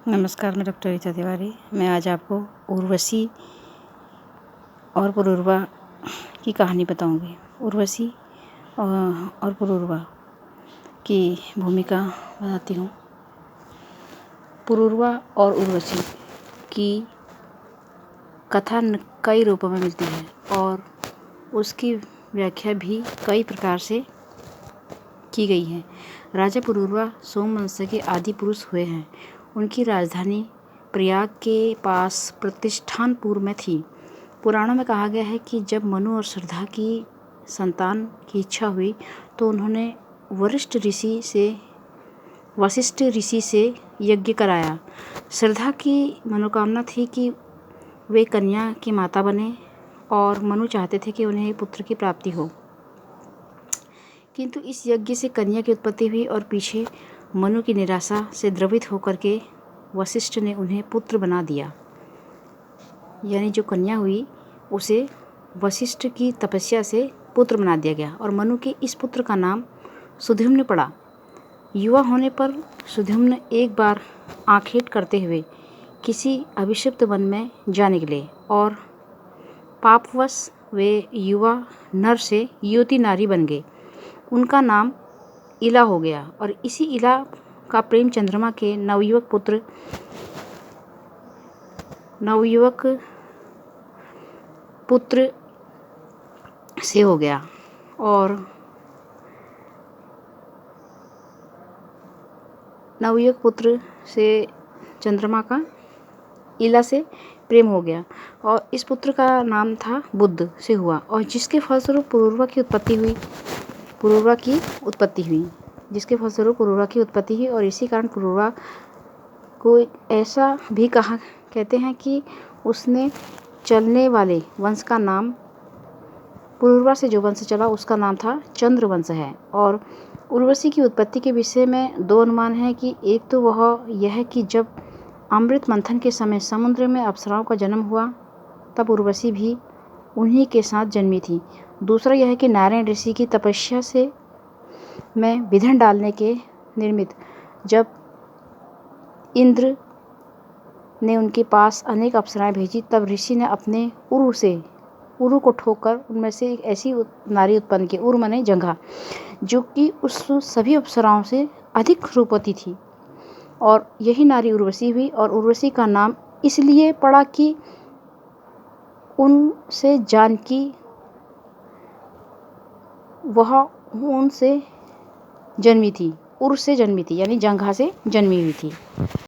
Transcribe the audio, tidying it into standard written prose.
नमस्कार, मैं डॉक्टर रीता तिवारी। मैं आज आपको उर्वशी और पुरूरवा की कहानी बताऊंगी। उर्वशी और पुरूरवा की भूमिका बताती हूँ। पुरूरवा और उर्वशी की कथा कई रूपों में मिलती है और उसकी व्याख्या भी कई प्रकार से की गई है। राजा पुरूरवा सोमवंश के आदि पुरुष हुए हैं। उनकी राजधानी प्रयाग के पास प्रतिष्ठानपुर में थी। पुराणों में कहा गया है कि जब मनु और श्रद्धा की संतान की इच्छा हुई तो उन्होंने वशिष्ठ ऋषि से यज्ञ कराया। श्रद्धा की मनोकामना थी कि वे कन्या की माता बने और मनु चाहते थे कि उन्हें पुत्र की प्राप्ति हो। किंतु इस यज्ञ से कन्या की उत्पत्ति हुई और पीछे मनु की निराशा से द्रवित होकर के वशिष्ठ ने उन्हें पुत्र बना दिया। यानी जो कन्या हुई उसे वशिष्ठ की तपस्या से पुत्र बना दिया गया और मनु के इस पुत्र का नाम सुद्युम्न पड़ा। युवा होने पर सुद्युम्न एक बार आखेट करते हुए किसी अभिषिक्त वन में जा निकले और पापवश वे युवा नर से युवती नारी बन गए। उनका नाम इला हो गया और इसी इला का प्रेम चंद्रमा के नवयुवक पुत्र से हो गया और नवयुवक पुत्र से चंद्रमा का इला से प्रेम हो गया और इस पुत्र का नाम था बुद्ध से हुआ और जिसके फलस्वरूप पुरूरवा की उत्पत्ति हुई और इसी कारण पुरूरवा को ऐसा भी कहते हैं कि उसने चलने वाले वंश का नाम, पुरूरवा से जो वंश चला उसका नाम था चंद्र वंश है। और उर्वशी की उत्पत्ति के विषय में दो अनुमान हैं कि एक तो वह यह है कि जब अमृत मंथन के समय समुद्र में अप्सराओं का जन्म हुआ तब उर्वशी भी उन्हीं के साथ जन्मी थी। दूसरा यह है कि नारायण ऋषि की तपस्या से में विघ्न डालने के निर्मित जब इंद्र ने उनके पास अनेक अप्सराएं भेजी तब ऋषि ने अपने उरु को ठोककर उनमें से एक ऐसी नारी उत्पन्न की। उरु माने जंघा, जो कि उस सभी अप्सराओं से अधिक रूपवती थी और यही नारी उर्वशी हुई। और उर्वशी का नाम इसलिए पड़ा कि उनसे जन्मी थी, उर से जन्मी थी यानी जंघा से जन्मी हुई थी।